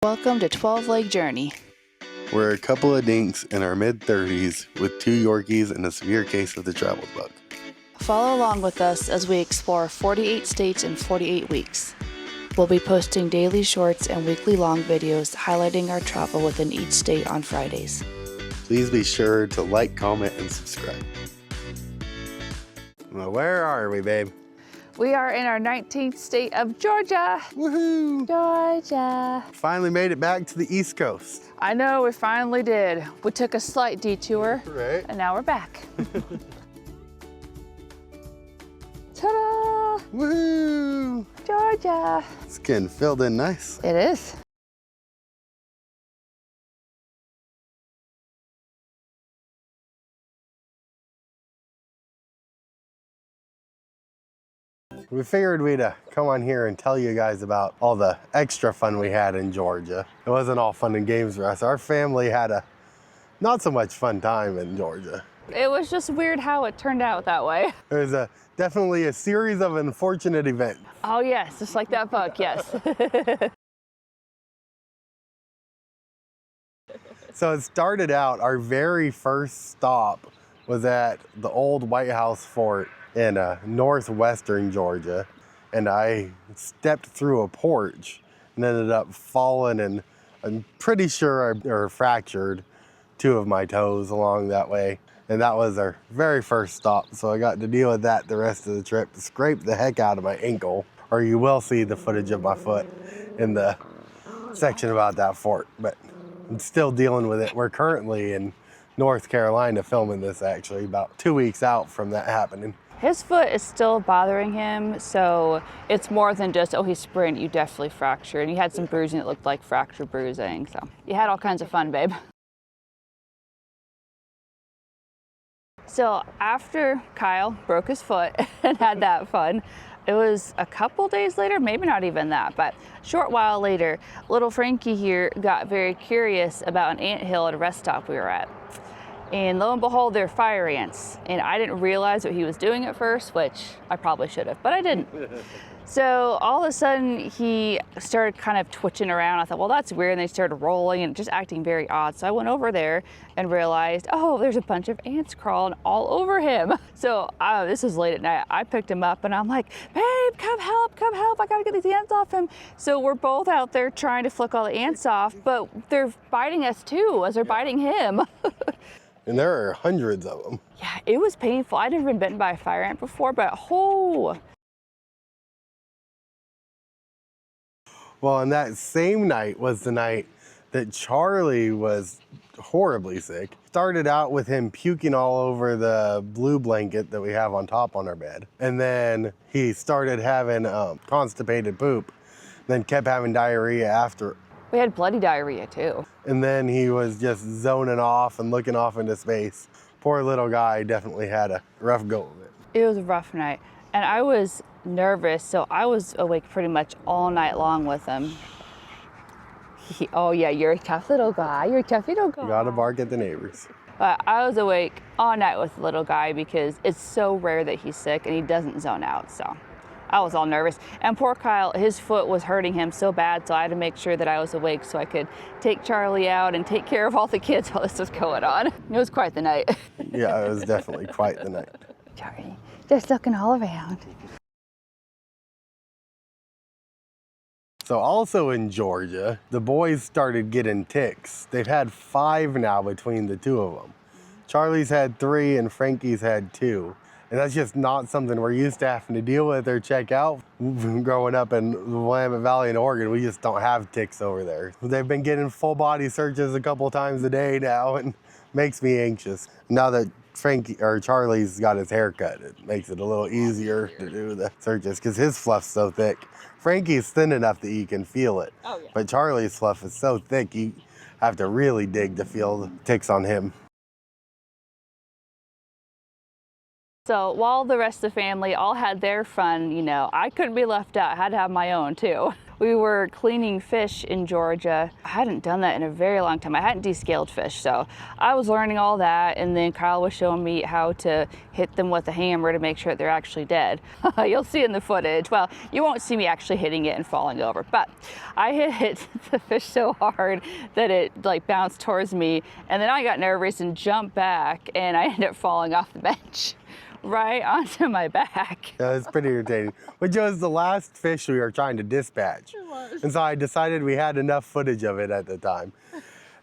Welcome to 12 Leg Journey. We're a couple of dinks in our mid-30s with 2 Yorkies and a severe case of the travel bug. Follow along with us as we explore 48 states in 48 weeks. We'll be posting daily shorts and weekly long videos highlighting our travel within each state on Fridays. Please be sure to like, comment, and subscribe. Well, where are we, babe? We are in our 19th state of Georgia. Woohoo! Georgia. Finally made it back to the East Coast. I know, we finally did. We took a slight detour, Right. and now we're back. Ta-da! Woohoo! Georgia. It's getting filled in nice. It is. We figured we'd come on here and tell you guys about all the extra fun we had in Georgia. It wasn't all fun and games for us. Our family had a not so much fun time in Georgia. It was just weird how it turned out that way. It was definitely a series of unfortunate events. Oh yes, just like that book, yes. So it started out, our very first stop was at the old White House Fort in northwestern Georgia. And I stepped through a porch and ended up falling, and I'm pretty sure I fractured 2 of my toes along that way. And that was our very first stop. So I got to deal with that the rest of the trip. Scraped the heck out of my ankle, or you will see the footage of my foot in the section about that fort, but I'm still dealing with it. We're currently in North Carolina filming this, actually, about 2 weeks out from that happening. His foot is still bothering him, so it's more than just, oh, he sprained, you definitely fractured. You had some bruising that looked like fracture bruising, so you had all kinds of fun, babe. So after Kyle broke his foot and had that fun, it was a couple days later, maybe not even that, but a short while later, little Frankie here got very curious about an anthill at a rest stop we were at. And lo and behold, they're fire ants. And I didn't realize what he was doing at first, which I probably should have, but I didn't. So all of a sudden he started kind of twitching around. I thought, well, that's weird. And they started rolling and just acting very odd. So I went over there and realized, oh, there's a bunch of ants crawling all over him. So this was late at night. I picked him up and I'm like, babe, come help, I gotta get these ants off him. So we're both out there trying to flick all the ants off, but they're biting us too as they're biting him. And there are hundreds of them. Yeah, it was painful. I'd never been bitten by a fire ant before, but oh. Well, and that same night was the night that Charlie was horribly sick. Started out with him puking all over the blue blanket that we have on top on our bed. And then he started having constipated poop, then kept having diarrhea after. We had bloody diarrhea too. And then he was just zoning off and looking off into space. Poor little guy definitely had a rough go of it. It was a rough night. And I was nervous, so I was awake pretty much all night long with him. Oh yeah, you're a tough little guy. You're a tough little guy. Gotta bark at the neighbors. I was awake all night with the little guy because it's so rare that he's sick and he doesn't zone out, so I was all nervous. And poor Kyle, his foot was hurting him so bad, so I had to make sure that I was awake so I could take Charlie out and take care of all the kids while this was going on. It was quite the night. Yeah, it was definitely quite the night. Charlie, just looking all around. So also in Georgia, the boys started getting ticks. They've had 5 now between the 2 of them. Charlie's had 3 and Frankie's had 2. And that's just not something we're used to having to deal with or check out. Growing up in the Willamette Valley in Oregon, we just don't have ticks over there. They've been getting full body searches a couple times a day now, and makes me anxious. Now that Charlie's got his hair cut, it makes it a little easier to do the searches because his fluff's so thick. Frankie's thin enough that you can feel it, but Charlie's fluff is so thick you have to really dig to feel the ticks on him. So while the rest of the family all had their fun, you know, I couldn't be left out. I had to have my own too. We were cleaning fish in Georgia. I hadn't done that in a very long time. I hadn't descaled fish, so I was learning all that, and then Kyle was showing me how to hit them with a hammer to make sure that they're actually dead. You'll see in the footage. Well, you won't see me actually hitting it and falling over, but I hit the fish so hard that it like bounced towards me, and then I got nervous and jumped back, and I ended up falling off the bench right onto my back. Yeah, it's pretty irritating. Which was the last fish we were trying to dispatch. It was. And so I decided we had enough footage of it at the time.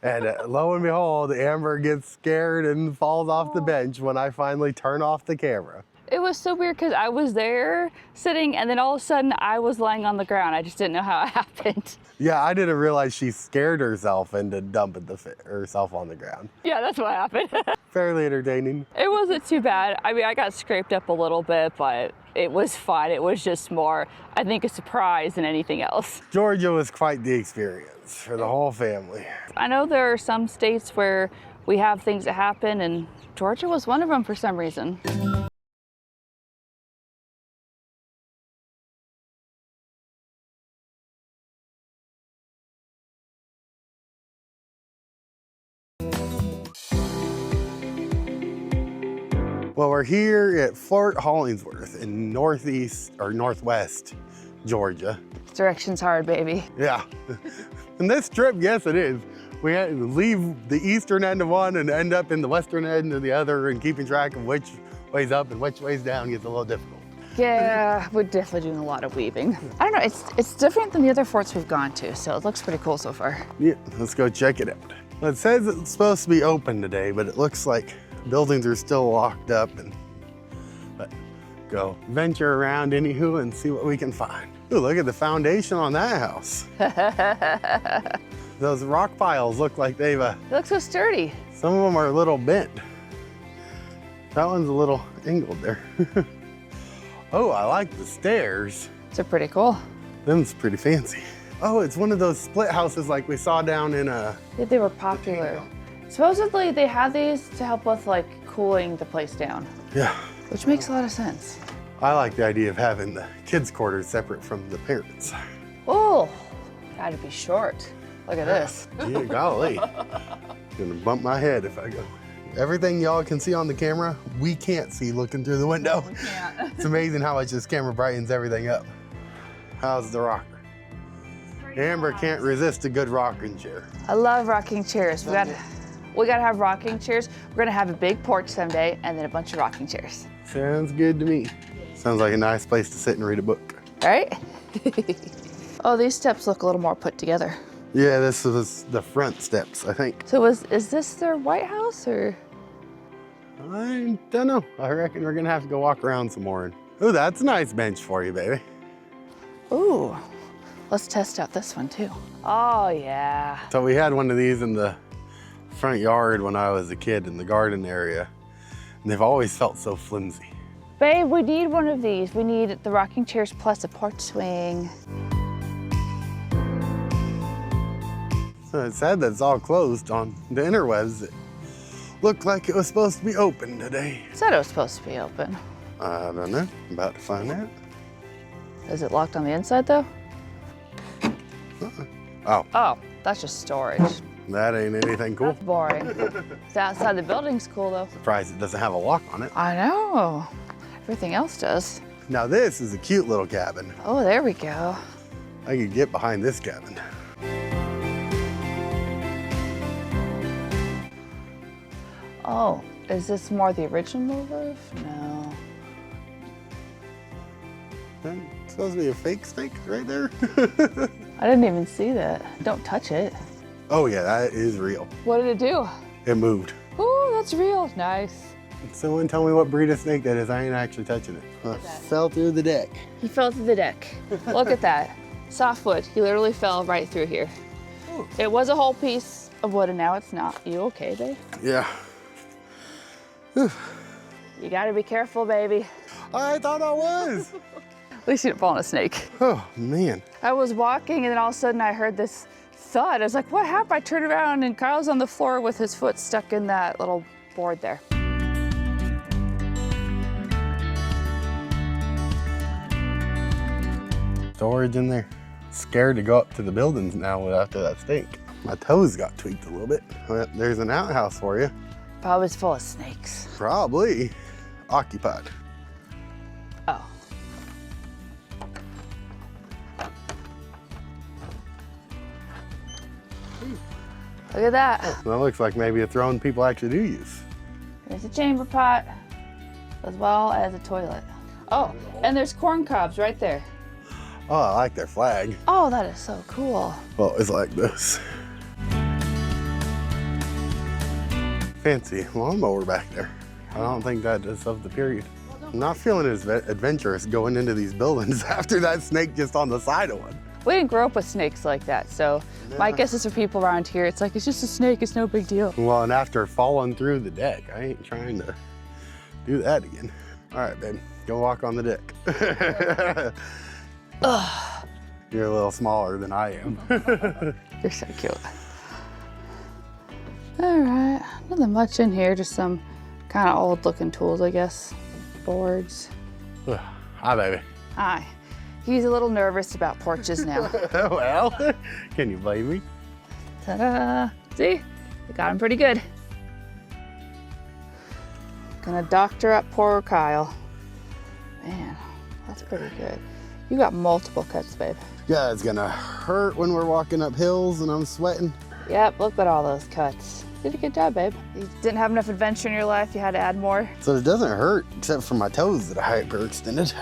And lo and behold, Amber gets scared and falls off the bench when I finally turn off the camera. It was so weird because I was there sitting, and then all of a sudden I was lying on the ground. I just didn't know how it happened. Yeah, I didn't realize she scared herself into dumping herself on the ground. Yeah, that's what happened. Fairly entertaining. It wasn't too bad. I mean, I got scraped up a little bit, but it was fine. It was just more, I think, a surprise than anything else. Georgia was quite the experience for the whole family. I know there are some states where we have things that happen, and Georgia was one of them for some reason. Well, we're here at Fort Hollingsworth in northeast or northwest Georgia. Direction's hard, baby. Yeah. And this trip, yes, it is. We had to leave the eastern end of one and end up in the western end of the other, and keeping track of which way's up and which way's down gets a little difficult. Yeah, we're definitely doing a lot of weaving. I don't know, it's different than the other forts we've gone to, so it looks pretty cool so far. Yeah, let's go check it out. Well, it says it's supposed to be open today, but it looks like buildings are still locked up, but go venture around anywho and see what we can find. Ooh, look at the foundation on that house. Those rock piles look like they've, It looks so sturdy. some of them are a little bent. That one's a little angled there. Oh, I like the stairs. They're pretty cool. Them's pretty fancy. Oh, it's one of those split houses like we saw down in Yeah, they were popular. Supposedly they had these to help with like cooling the place down, yeah. which makes a lot of sense. I like the idea of having the kids' quarters separate from the parents. Oh, gotta be short. Look at this. Yeah, golly. Gonna bump my head if I go. Everything y'all can see on the camera, we can't see looking through the window. We can't. It's amazing how much this camera brightens everything up. How's the rocker? Amber can't resist a good rocking chair. I love rocking chairs. We gotta have rocking chairs. We're gonna have a big porch someday and then a bunch of rocking chairs. Sounds good to me. Sounds like a nice place to sit and read a book. Right? Oh, these steps look a little more put together. Yeah, this was the front steps, I think. So is this their White House or? I don't know. I reckon we're gonna have to go walk around some more. Ooh, that's a nice bench for you, baby. Ooh, let's test out this one too. Oh yeah. So we had one of these in the front yard when I was a kid in the garden area, and they've always felt so flimsy. Babe, we need one of these. We need the rocking chairs plus a porch swing. So it said that it's all closed on the interwebs. It looked like it was supposed to be open today. Said it was supposed to be open. I don't know. I'm about to find out. Is it locked on the inside though? Oh, Oh, that's just storage. that ain't anything cool. That's boring. The outside the building's cool though. Surprised it doesn't have a lock on it. I know. Everything else does. Now this is a cute little cabin. Oh, there we go. I could get behind this cabin. Oh, is this more the original roof? No. That's supposed to be a fake snake right there. I didn't even see that. Don't touch it. Oh yeah, that is real. What did it do? It moved. Ooh, that's real. Nice. Someone tell me what breed of snake that is. I ain't actually touching it. Fell through the deck. He fell through the deck. Look at that. Softwood. He literally fell right through here. Ooh. It was a whole piece of wood and now it's not. You okay, babe? Yeah. You gotta be careful, baby. I thought I was. At least you didn't fall on a snake. Oh man. I was walking and then all of a sudden I heard this thud. I was like, what happened? I turned around and Kyle's on the floor with his foot stuck in that little board there. Storage in there. scared to go up to the buildings now after that snake. My toes got tweaked a little bit. Well, there's an outhouse for you. Probably it's full of snakes. Probably occupied. Oh. Look at that. That looks like maybe a throne people actually do use. There's a chamber pot, as well as a toilet. Oh, and there's corn cobs right there. Oh, I like their flag. Oh, that is so cool. Well, it's like this. Fancy lawnmower back there. I don't think that is of the period. I'm not feeling as adventurous going into these buildings after that snake just on the side of one. We didn't grow up with snakes like that, so my guess is for people around here, it's like, it's just a snake, it's no big deal. Well, and after falling through the deck, I ain't trying to do that again. All right, babe, go walk on the deck. Ugh. You're a little smaller than I am. You're so cute. All right, nothing much in here, just some kind of old looking tools, I guess. Boards. Hi, baby. Hi. He's a little nervous about porches now. Well, can you blame me? Ta-da! See? I got him pretty good. Gonna doctor up poor Kyle. Man, that's pretty good. You got multiple cuts, babe. Yeah, it's gonna hurt when we're walking up hills and I'm sweating. Yep, look at all those cuts. Did a good job, babe. You didn't have enough adventure in your life, you had to add more. So it doesn't hurt, except for my toes that are hyperextended.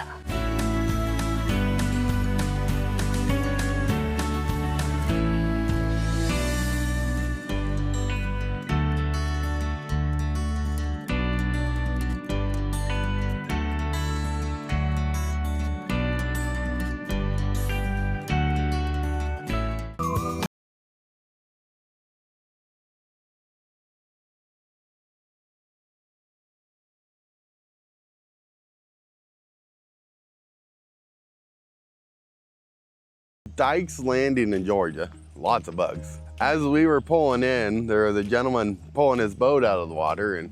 Dykes Landing in Georgia, lots of bugs. As we were pulling in, there was a gentleman pulling his boat out of the water, and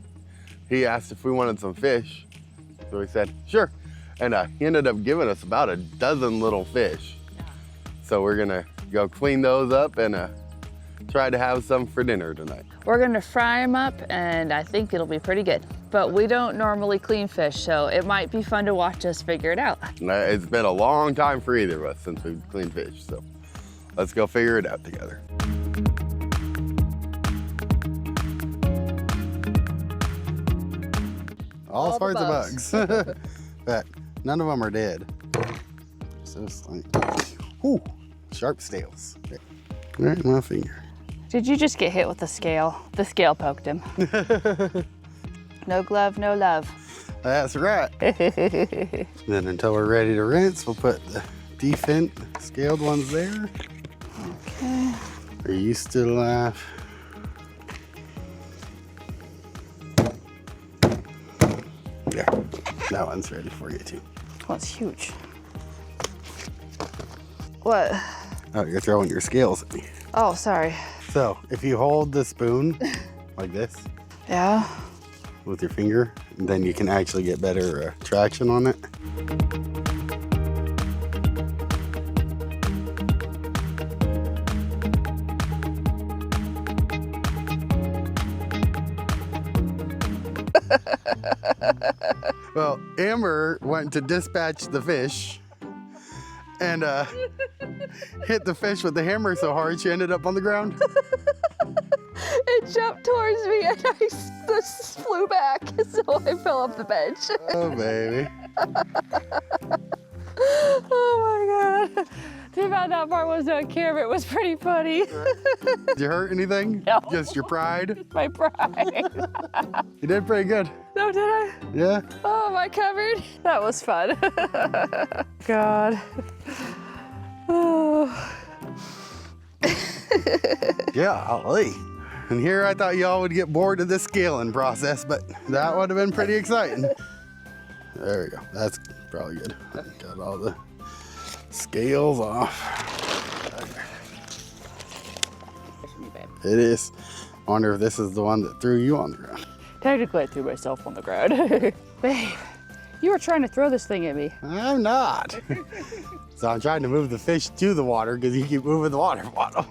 he asked if we wanted some fish. So we said, sure. And he ended up giving us about a dozen little fish. So we're gonna go clean those up and try to have some for dinner tonight. We're gonna fry them up, and I think it'll be pretty good. But we don't normally clean fish, so it might be fun to watch us figure it out. It's been a long time for either of us since we've cleaned fish, so let's go figure it out together. All sorts of bugs. But none of them are dead. So it's like, whoo, sharp scales. Okay. Right in my finger. Did you just get hit with a scale? The scale poked him. No glove, no love. That's right. Then until we're ready to rinse, we'll put the defent scaled ones there. Okay. Are you still alive? Yeah, that one's ready for you too. Well, it's huge. What? Oh, you're throwing your scales at me. Oh, sorry. So if you hold the spoon like this Yeah. with your finger, then you can actually get better traction on it. Well, Amber went to dispatch the fish and hit the fish with the hammer so hard she ended up on the ground. It jumped towards me and I just flew back, so I fell off the bench. Oh, baby. Oh my God. Too bad that part was on camera. It was pretty funny. Did you hurt anything? No. Just your pride? My pride. You did pretty good. No, did I? Yeah. Oh, am I covered? That was fun. God. Oh. Yeah, golly. And here I thought y'all would get bored of this scaling process, but that would have been pretty exciting. There we go. That's probably good. Got all the scales off. It is. I wonder if this is the one that threw you on the ground. Technically, I threw myself on the ground. Babe, You were trying to throw this thing at me. I'm not. So I'm trying to move the fish to the water because you keep moving the water bottle.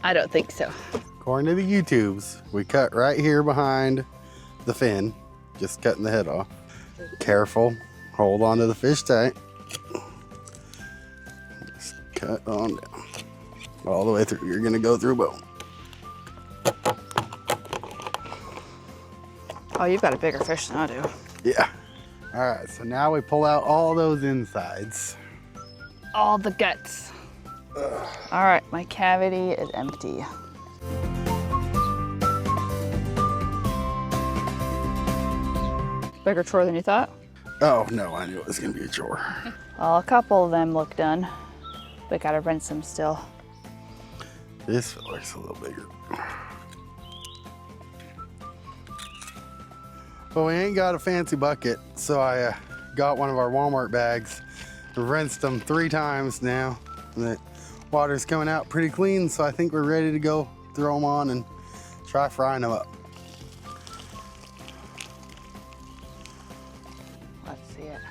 I don't think so. According to the YouTubes, we cut right here behind the fin, just cutting the head off. Careful, hold on to the fish tight. Just cut on down. All the way through, you're gonna go through bone. Oh, you've got a bigger fish than I do. Yeah. All right, so now we pull out all those insides. All the guts. All right, my cavity is empty. Bigger chore than you thought? Oh no, I knew it was gonna be a chore. Well, a couple of them look done, but gotta rinse them still. This filler's a little bigger. Well, we ain't got a fancy bucket, so I got one of our Walmart bags. Rinsed them 3 times now. The water's coming out pretty clean, so I think we're ready to go throw them on and try frying them up. Let's see it.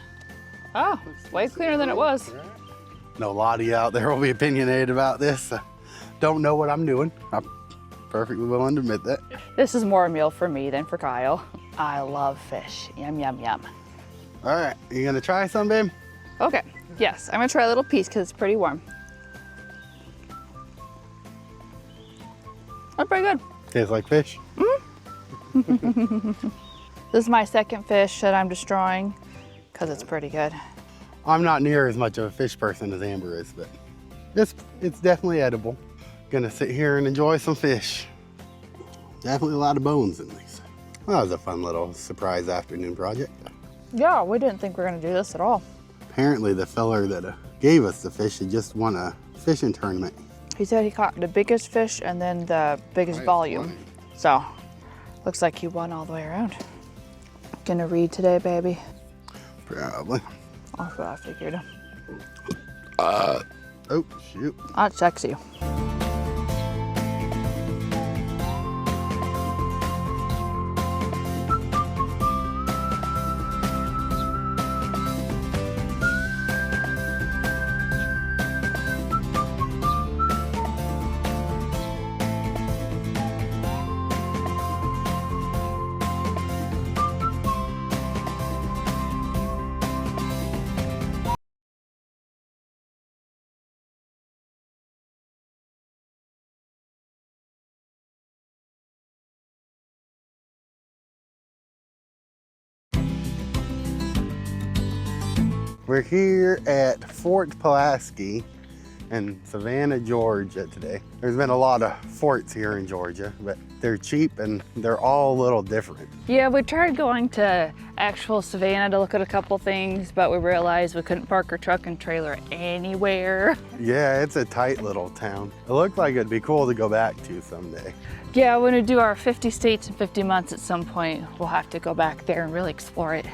Oh, it's way cleaner than it was. Know a lot of you out there will be opinionated about this. Don't know what I'm doing. I'm perfectly willing to admit that. This is more a meal for me than for Kyle. I love fish. Yum, yum, yum. All right, you gonna try some, babe? Okay, yes, I'm gonna try a little piece because it's pretty warm. That's pretty good. Tastes like fish. This is my second fish that I'm destroying because it's pretty good. I'm not near as much of a fish person as Amber is, but it's definitely edible. Gonna sit here and enjoy some fish. Definitely a lot of bones in these. Well, that was a fun little surprise afternoon project. Yeah, we didn't think we were gonna do this at all. Apparently the feller that gave us the fish had just won a fishing tournament. He said he caught the biggest fish and then the biggest volume. So, looks like he won all the way around. Gonna read today, baby? Probably. That's what I figured. Oh, shoot. I'll text you. We're here at Fort Pulaski in Savannah, Georgia today. There's been a lot of forts here in Georgia, but they're cheap and they're all a little different. Yeah, we tried going to actual Savannah to look at a couple things, but we realized we couldn't park our truck and trailer anywhere. Yeah, it's a tight little town. It looked like it'd be cool to go back to someday. Yeah, when we do our 50 states in 50 months at some point, we'll have to go back there and really explore it.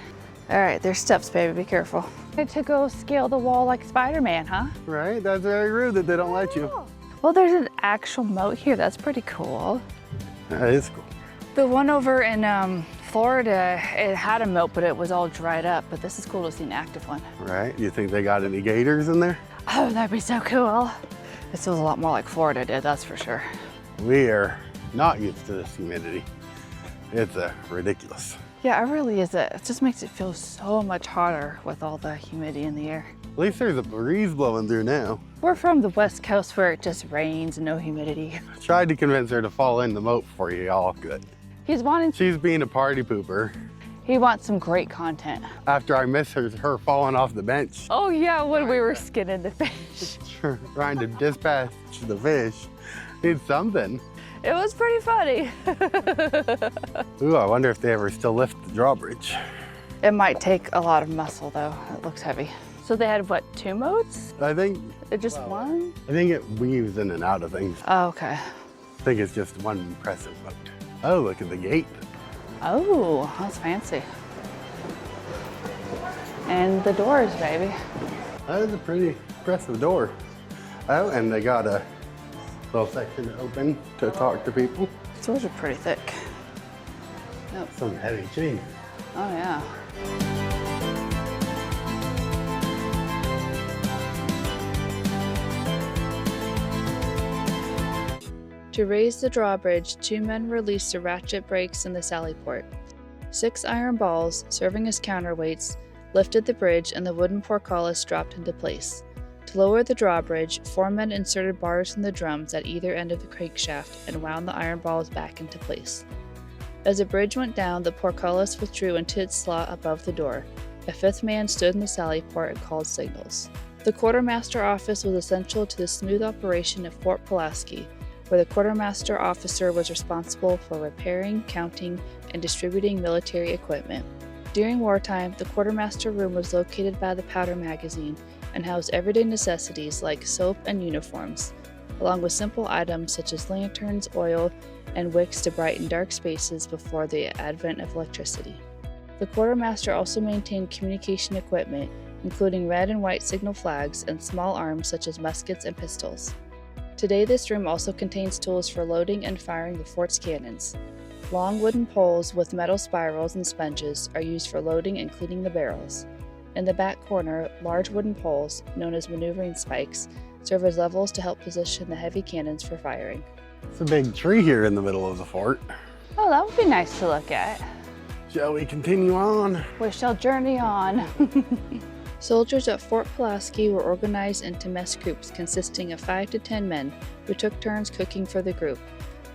All right, there's steps, baby, be careful. To go scale the wall like Spider-Man, huh? Right, that's very rude that they don't let you. Well, there's an actual moat here. That's pretty cool. That is cool. The one over in Florida, it had a moat, but it was all dried up. But this is cool to see an active one. Right, you think they got any gators in there? Oh, that'd be so cool. This feels a lot more like Florida did, that's for sure. We are not used to this humidity. It's ridiculous. Yeah, it really is. It just makes it feel so much hotter with all the humidity in the air. At least there's a breeze blowing through now. We're from the West Coast where it just rains and no humidity. I tried to convince her to fall in the moat for you all good. He's wanting, She's being a party pooper. he wants some great content. After I missed her falling off the bench, Oh yeah, when we were skinning the fish. trying to dispatch the fish. Need something. It was pretty funny. Ooh, I wonder if they ever still lift the drawbridge. It might take a lot of muscle though. It looks heavy. So they had what, 2 moats? I think One? I think it weaves in and out of things. Oh, okay. I think it's just one impressive boat. Oh, look at the gate. Oh, that's fancy. And the doors, baby. That is a pretty impressive door. Oh, and they got a little section open to talk to people. These doors are pretty thick. Yep. Some heavy chain. Oh yeah. To raise the drawbridge, 2 men released the ratchet brakes in the sally port. 6 iron balls, serving as counterweights, lifted the bridge and the wooden portcullis dropped into place. To lower the drawbridge, 4 men inserted bars in the drums at either end of the crankshaft and wound the iron balls back into place. As the bridge went down, the portcullis withdrew into its slot above the door. A 5th man stood in the sally port and called signals. The quartermaster office was essential to the smooth operation of Fort Pulaski, where the quartermaster officer was responsible for repairing, counting, and distributing military equipment. During wartime, the quartermaster room was located by the powder magazine and housed everyday necessities like soap and uniforms, along with simple items such as lanterns, oil, and wicks to brighten dark spaces before the advent of electricity. The quartermaster also maintained communication equipment, including red and white signal flags and small arms such as muskets and pistols. Today, this room also contains tools for loading and firing the fort's cannons. Long wooden poles with metal spirals and sponges are used for loading and cleaning the barrels. In the back corner, large wooden poles, known as maneuvering spikes, serve as levels to help position the heavy cannons for firing. It's a big tree here in the middle of the fort. Oh, that would be nice to look at. Shall we continue on? We shall journey on. Soldiers at Fort Pulaski were organized into mess groups consisting of 5 to 10 men who took turns cooking for the group.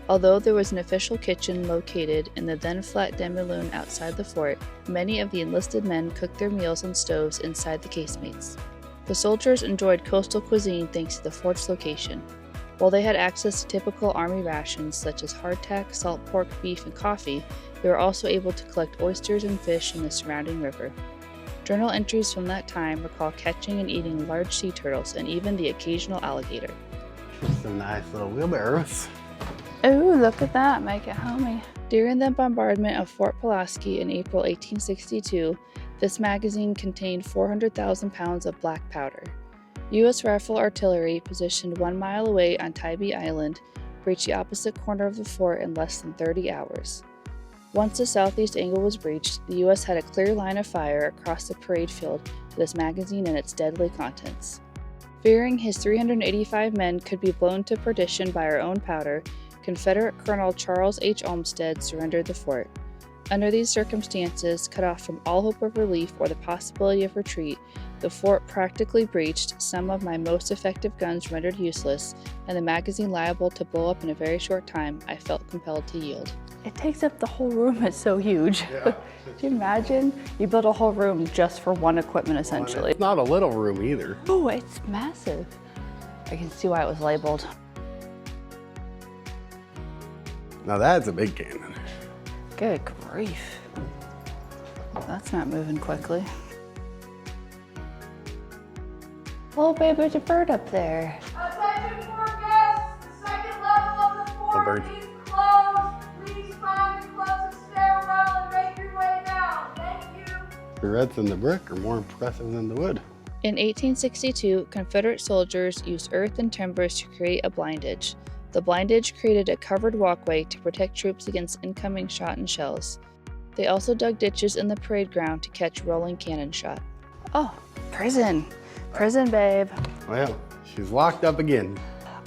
Although there was an official kitchen located in the then flat demi-lune outside the fort, many of the enlisted men cooked their meals on stoves inside the casemates. The soldiers enjoyed coastal cuisine thanks to the fort's location. While they had access to typical Army rations such as hardtack, salt pork, beef, and coffee, they were also able to collect oysters and fish in the surrounding river. Journal entries from that time recall catching and eating large sea turtles and even the occasional alligator. Some nice little wheelbarrows. Ooh, look at that, make it homey. During the bombardment of Fort Pulaski in April 1862, this magazine contained 400,000 pounds of black powder. U.S. rifle artillery, positioned 1 mile away on Tybee Island, reached the opposite corner of the fort in less than 30 hours. Once the southeast angle was breached, the U.S. had a clear line of fire across the parade field to this magazine and its deadly contents. Fearing his 385 men could be blown to perdition by our own powder, Confederate Colonel Charles H. Olmsted surrendered the fort. Under these circumstances, cut off from all hope of relief or the possibility of retreat, the fort practically breached, some of my most effective guns rendered useless, and the magazine liable to blow up in a very short time, I felt compelled to yield. It takes up the whole room, it's so huge. Yeah. Can you imagine? You build a whole room just for one equipment, essentially. It's not a little room either. Oh, it's massive. I can see why it was labeled. Now that's a big cannon. Good grief. That's not moving quickly. Oh, babe, there's a bird up there. Attention for guests, the second level of the A fort bird. is closed. Please find the closest stairwell and make your way down. Thank you. The reds in the brick are more impressive than the wood. In 1862, Confederate soldiers used earth and timbers to create a blindage. The blindage created a covered walkway to protect troops against incoming shot and shells. They also dug ditches in the parade ground to catch rolling cannon shot. Oh, prison. Prison, babe. Well, she's locked up again.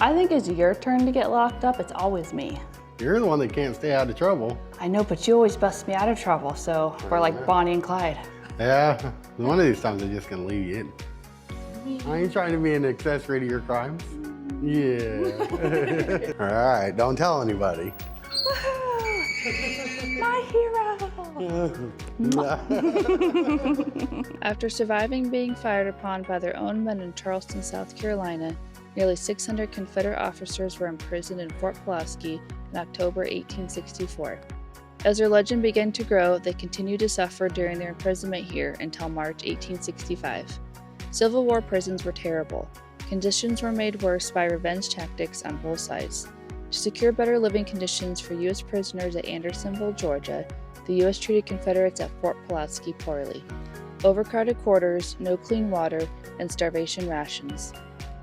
I think it's your turn to get locked up. It's always me. You're the one that can't stay out of trouble. I know, but you always bust me out of trouble, so we're like Bonnie and Clyde. Yeah, one of these times I'm just gonna leave you in. I ain't trying to be an accessory to your crimes. Yeah. All right, don't tell anybody. My hero! After surviving being fired upon by their own men in Charleston, South Carolina, nearly 600 Confederate officers were imprisoned in Fort Pulaski in October 1864. As their legend began to grow, they continued to suffer during their imprisonment here until March 1865. Civil War prisons were terrible. Conditions were made worse by revenge tactics on both sides. To secure better living conditions for U.S. prisoners at Andersonville, Georgia, the U.S. treated Confederates at Fort Pulaski poorly. Overcrowded quarters, no clean water, and starvation rations.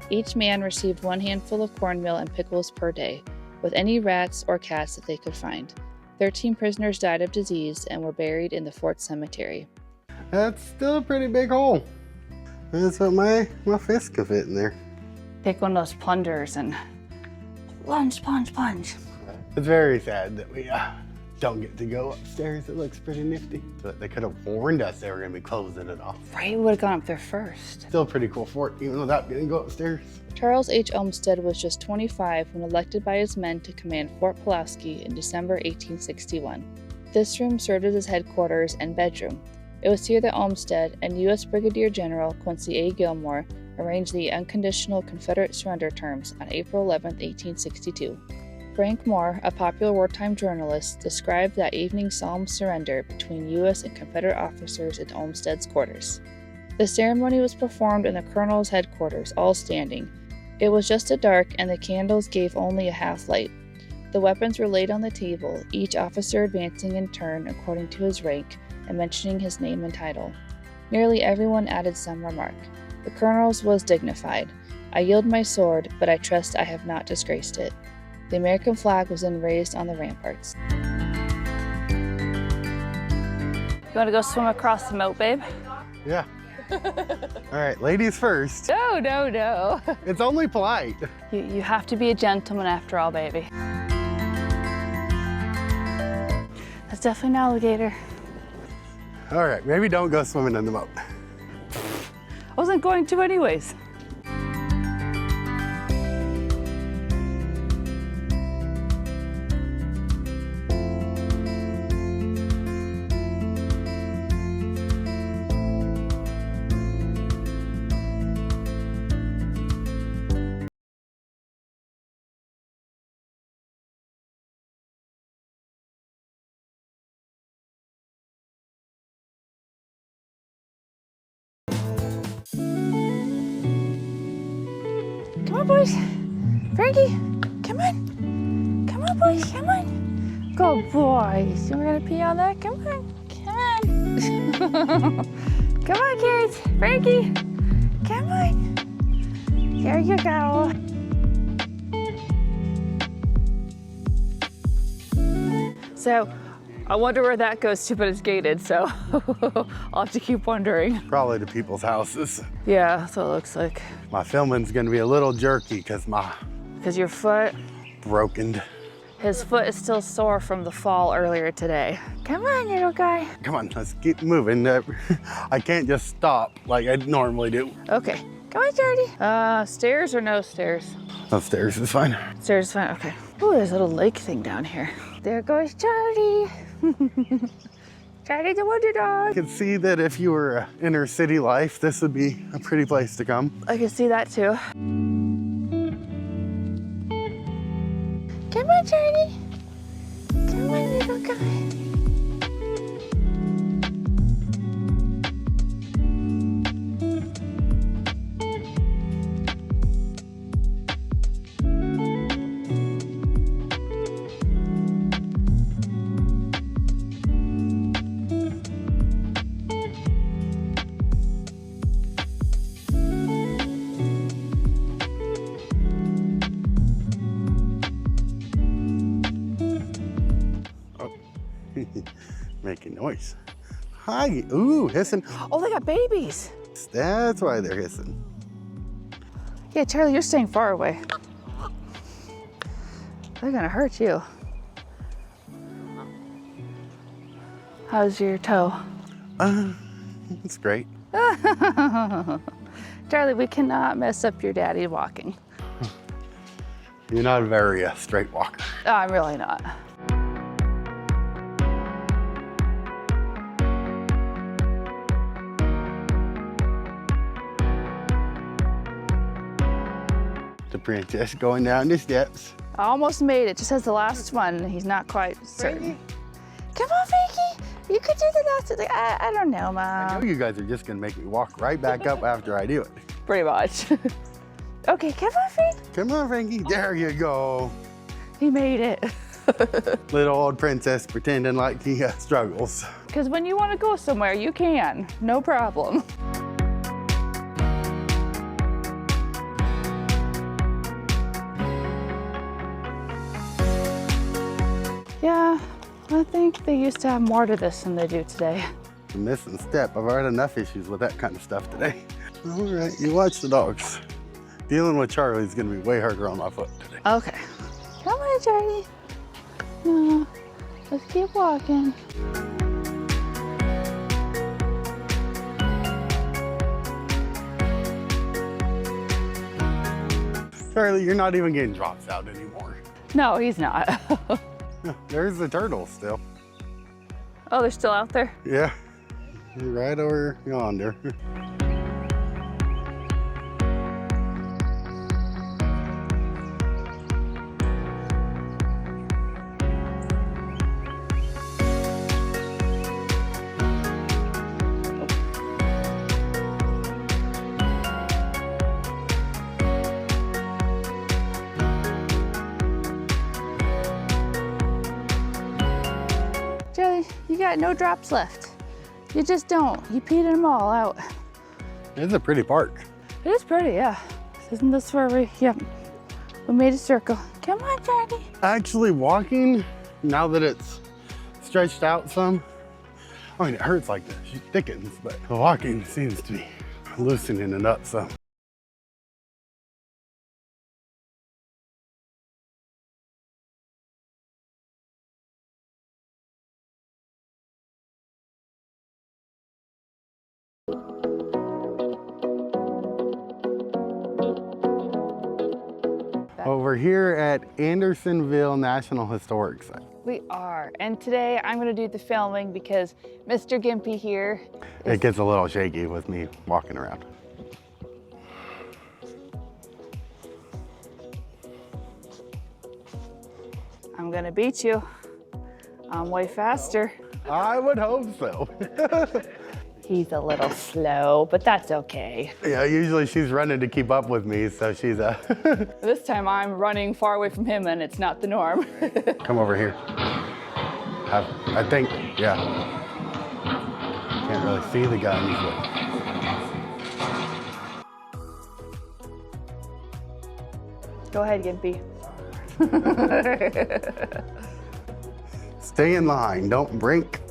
Each man received 1 handful of cornmeal and pickles per day, with any rats or cats that they could find. 13 prisoners died of disease and were buried in the fort cemetery. That's still a pretty big hole. That's what my fist could fit in there. Take one of those plungers and Plunge, plunge, plunge. It's very sad that we don't get to go upstairs. It looks pretty nifty. But they could have warned us they were gonna be closing it off. Right, we would have gone up there first. Still a pretty cool fort, even without getting to go upstairs. Charles H. Olmsted was just 25 when elected by his men to command Fort Pulaski in December 1861. This room served as his headquarters and bedroom. It was here that Olmsted and U.S. Brigadier General Quincy A. Gilmore arranged the unconditional Confederate surrender terms on April 11, 1862. Frank Moore, a popular wartime journalist, described that evening's solemn surrender between U.S. and Confederate officers at Olmsted's quarters. The ceremony was performed in the colonel's headquarters, all standing. It was just a dark, and the candles gave only a half light. The weapons were laid on the table, each officer advancing in turn according to his rank and mentioning his name and title. Nearly everyone added some remark. The colonel's was dignified. I yield my sword, but I trust I have not disgraced it. The American flag was then raised on the ramparts. You want to go swim across the moat, babe? Yeah. All right, ladies first. No, no, no. It's only polite. You have to be a gentleman after all, baby. That's definitely an alligator. All right, maybe don't go swimming in the moat. I wasn't going to anyways. Come on, boys. Frankie, come on. Come on, boys, come on. Go, boys. We're gonna pee on that? Come on. Come on. Come on, kids. Frankie, come on. There you go. So, I wonder where that goes to, but it's gated, so I'll have to keep wondering. Probably to people's houses. Yeah, that's what it looks like. My filming's gonna be a little jerky because my Because your foot, broken. his foot is still sore from the fall earlier today. Come on, little guy. Come on, let's keep moving. I can't just stop like I normally do. Okay, come on, Charlie. Stairs or no stairs? Upstairs is fine. Stairs is fine, okay. Oh, there's a little lake thing down here. There goes Charlie. Charlie the Wonder Dog. I could see that if you were inner city life, this would be a pretty place to come. I can see that too. Come on, Charlie. Come on, little guy. Making noise. Hi, ooh, hissing. Oh, they got babies. That's why they're hissing. Yeah, Charlie, you're staying far away. They're gonna hurt you. How's your toe? It's great. Charlie, we cannot mess up your daddy walking. You're not a very straight walker. Oh, I'm really not. The princess going down the steps. I almost made it. Just as the last one, he's not quite certain. Come on, Frankie. You could do the last one. I don't know, I Mom. know you guys are just gonna make me walk right back up after I do it. Pretty much. Okay, come on, Frankie. Come on, Frankie. There you go. He made it. Little old princess pretending like he struggles. Because when you want to go somewhere, you can. No problem. Yeah, I think they used to have more to this than they do today. The missing step. I've had enough issues with that kind of stuff today. All right, you watch the dogs. Dealing with Charlie's gonna be way harder on my foot today. Okay. Charlie. No, let's keep walking. Charlie, you're not even getting drops out anymore. No, he's not. There's the turtle still. Oh, they're still out there? Yeah, right over yonder. Charlie, you got no drops left. You just don't. You peed them all out. It's a pretty park. It is pretty, yeah. Isn't this where we, yep. We made a circle. Come on, Charlie. Actually walking, now that it's stretched out some, I mean, it hurts like this, it thickens, but the walking seems to be loosening it up some. Over here at Andersonville National Historic Site. We are, and today I'm gonna do the filming because Mr. Gimpy here It gets a little shaky with me walking around. I'm gonna beat you. I'm way faster. I would hope so. He's a little slow, but that's okay. Yeah, usually she's running to keep up with me, so she's This time I'm running far away from him and it's not the norm. Come over here. I think, yeah. Can't really see the guns, but. Go ahead, Gimpy. Stay in line, don't break.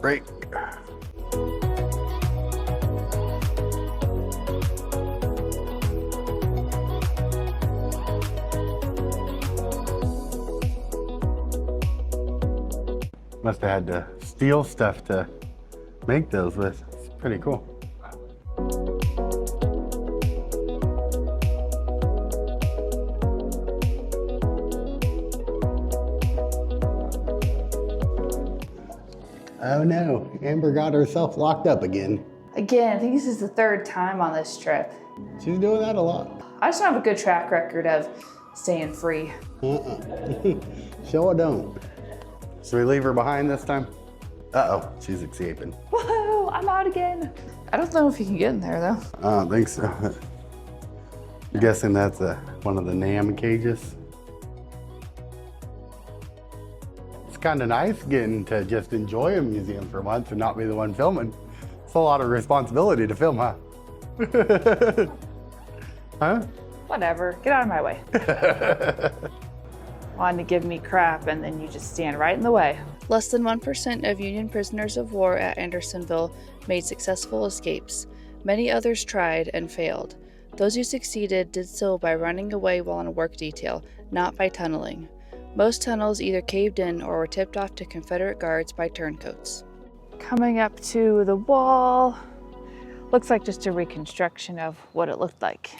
Must have had to steal stuff to make those with. It's pretty cool. Oh no, Amber got herself locked up again. Again, I think this is the third time on this trip. She's doing that a lot. I just don't have a good track record of staying free. Sure don't. Should we leave her behind this time? Uh-oh, she's escaping. Woohoo, I'm out again. I don't know if you can get in there though. I don't think so. I'm guessing that's one of the NAM cages. It's kind of nice getting to just enjoy a museum for once and not be the one filming. It's a lot of responsibility to film, huh? Huh? Whatever, get out of my way. Wanting to give me crap and then you just stand right in the way. Less than 1% of Union prisoners of war at Andersonville made successful escapes. Many others tried and failed. Those who succeeded did so by running away while on a work detail, not by tunneling. Most tunnels either caved in or were tipped off to Confederate guards by turncoats. Coming up to the wall, looks like just a reconstruction of what it looked like.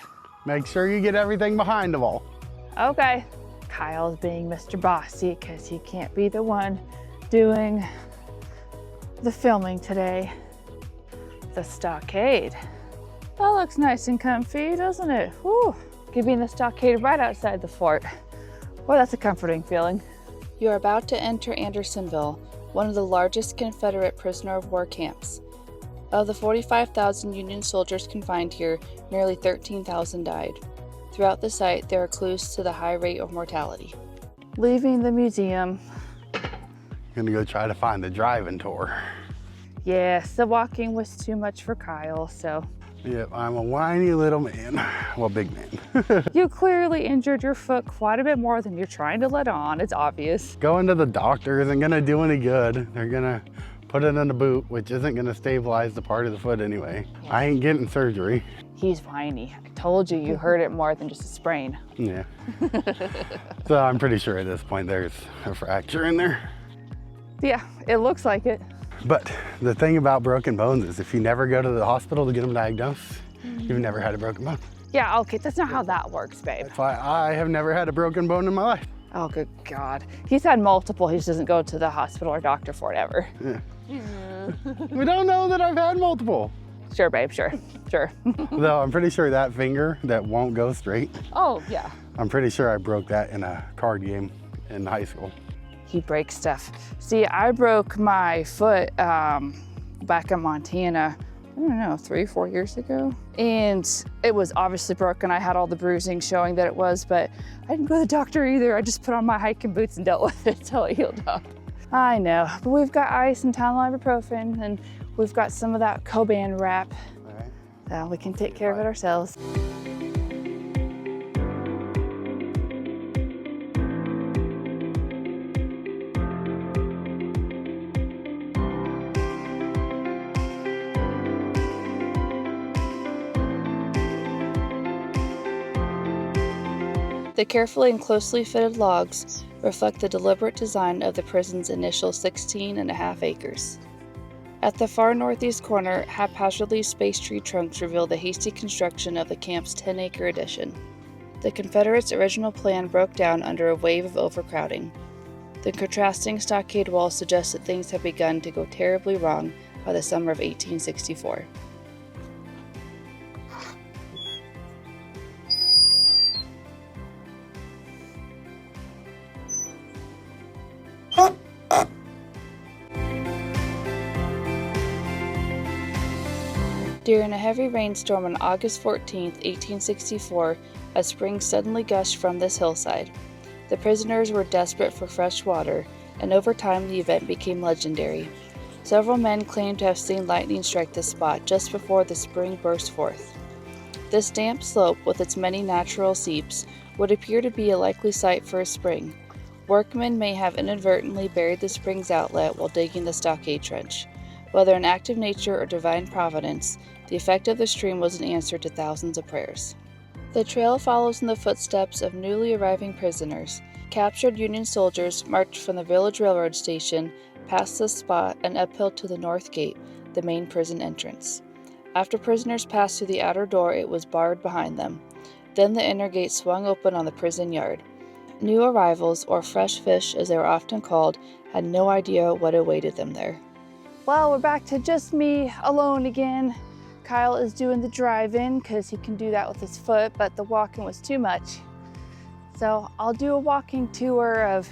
Make sure you get everything behind the wall. Okay. Kyle's being Mr. Bossy because he can't be the one doing the filming today. The stockade. That looks nice and comfy, doesn't it? Whew. Could be in the stockade right outside the fort. Well, that's a comforting feeling. You are about to enter Andersonville, one of the largest Confederate prisoner of war camps. Of the 45,000 Union soldiers confined here, nearly 13,000 died. Throughout the site, there are clues to the high rate of mortality. Leaving the museum. Gonna go try to find the driving tour. Yes, the walking was too much for Kyle, so. Yep, I'm a whiny little man. Well, big man. You clearly injured your foot quite a bit more than you're trying to let on. It's obvious. Going to the doctor isn't gonna do any good. They're gonna put it in a boot, which isn't gonna stabilize the part of the foot anyway. I ain't getting surgery. He's whiny. I told you, you hurt it more than just a sprain. Yeah. So I'm pretty sure at this point there's a fracture in there. Yeah, it looks like it. But the thing about broken bones is if you never go to the hospital to get them diagnosed, you've never had a broken bone. Yeah, okay, that's not how that works, babe. That's why I have never had a broken bone in my life. Oh, good God. He's had multiple. He just doesn't go to the hospital or doctor for it ever. Yeah. We don't know that I've had multiple. Sure, babe, sure. Though I'm pretty sure that finger that won't go straight, Oh, yeah. I'm pretty sure I broke that in a card game in high school. He breaks stuff. See, I broke my foot back in Montana, I don't know, 3 or 4 years ago. And it was obviously broken. I had all the bruising showing that it was, but I didn't go to the doctor either. I just put on my hiking boots and dealt with it until it healed up. I know, but we've got ice and Tylenol ibuprofen, and we've got some of that Coban wrap. All right. So we can take care of it ourselves. The carefully and closely fitted logs reflect the deliberate design of the prison's initial 16.5 acres. At the far northeast corner, haphazardly spaced tree trunks reveal the hasty construction of the camp's 10-acre addition. The Confederates' original plan broke down under a wave of overcrowding. The contrasting stockade walls suggest that things had begun to go terribly wrong by the summer of 1864. During a heavy rainstorm on August 14, 1864, a spring suddenly gushed from this hillside. The prisoners were desperate for fresh water, and over time the event became legendary. Several men claimed to have seen lightning strike the spot just before the spring burst forth. This damp slope, with its many natural seeps, would appear to be a likely site for a spring. Workmen may have inadvertently buried the spring's outlet while digging the stockade trench. Whether an act of nature or divine providence, the effect of the stream was an answer to thousands of prayers. The trail follows in the footsteps of newly arriving prisoners. Captured Union soldiers marched from the village railroad station past this spot and uphill to the north gate, the main prison entrance. After prisoners passed through the outer door, it was barred behind them. Then the inner gate swung open on the prison yard. New arrivals, or fresh fish as they were often called, had no idea what awaited them there. Well, we're back to just me alone again. Kyle is doing the drive-in because he can do that with his foot, but the walking was too much. So I'll do a walking tour of,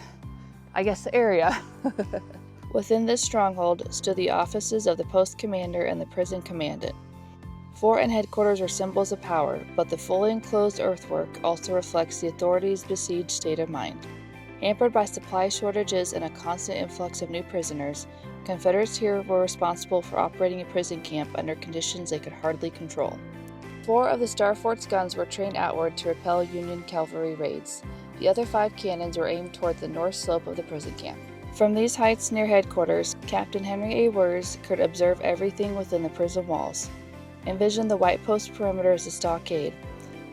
I guess, the area. Within this stronghold stood the offices of the post commander and the prison commandant. Fort and headquarters are symbols of power, but the fully enclosed earthwork also reflects the authorities' besieged state of mind. Hampered by supply shortages and a constant influx of new prisoners, Confederates here were responsible for operating a prison camp under conditions they could hardly control. 4 of the Star Fort's guns were trained outward to repel Union cavalry raids. The other 5 cannons were aimed toward the north slope of the prison camp. From these heights near headquarters, Captain Henry A. Wers could observe everything within the prison walls. Envision the White Post perimeter as a stockade.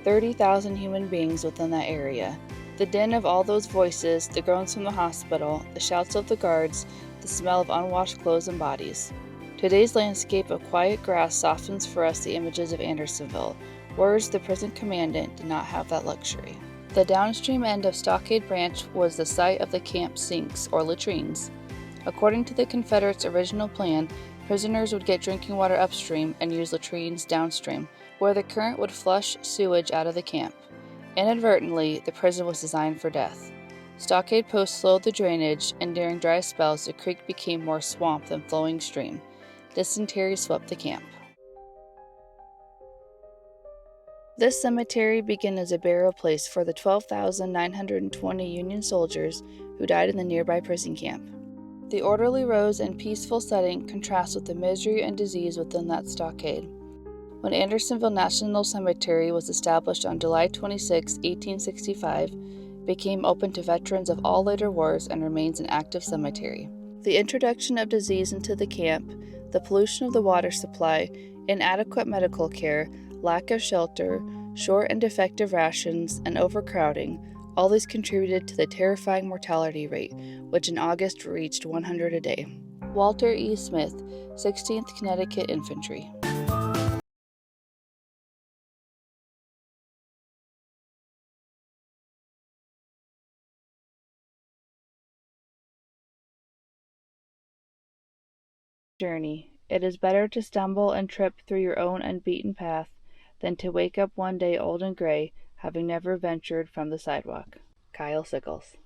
30,000 human beings within that area. The din of all those voices, the groans from the hospital, the shouts of the guards, the smell of unwashed clothes and bodies. Today's landscape of quiet grass softens for us the images of Andersonville. Wers, the prison commandant, did not have that luxury. The downstream end of Stockade Branch was the site of the camp sinks, or latrines. According to the Confederates' original plan, prisoners would get drinking water upstream and use latrines downstream, where the current would flush sewage out of the camp. Inadvertently, the prison was designed for death. Stockade posts slowed the drainage, and during dry spells, the creek became more swamp than flowing stream. Dysentery swept the camp. This cemetery began as a burial place for the 12,920 Union soldiers who died in the nearby prison camp. The orderly rows and peaceful setting contrast with the misery and disease within that stockade. When Andersonville National Cemetery was established on July 26, 1865, it became open to veterans of all later wars and remains an active cemetery. The introduction of disease into the camp, the pollution of the water supply, inadequate medical care, lack of shelter, short and defective rations, and overcrowding, all these contributed to the terrifying mortality rate, which in August reached 100 a day. Walter E. Smith, 16th Connecticut Infantry. Journey. It is better to stumble and trip through your own unbeaten path than to wake up one day old and gray, having never ventured from the sidewalk. Kyle Sickles.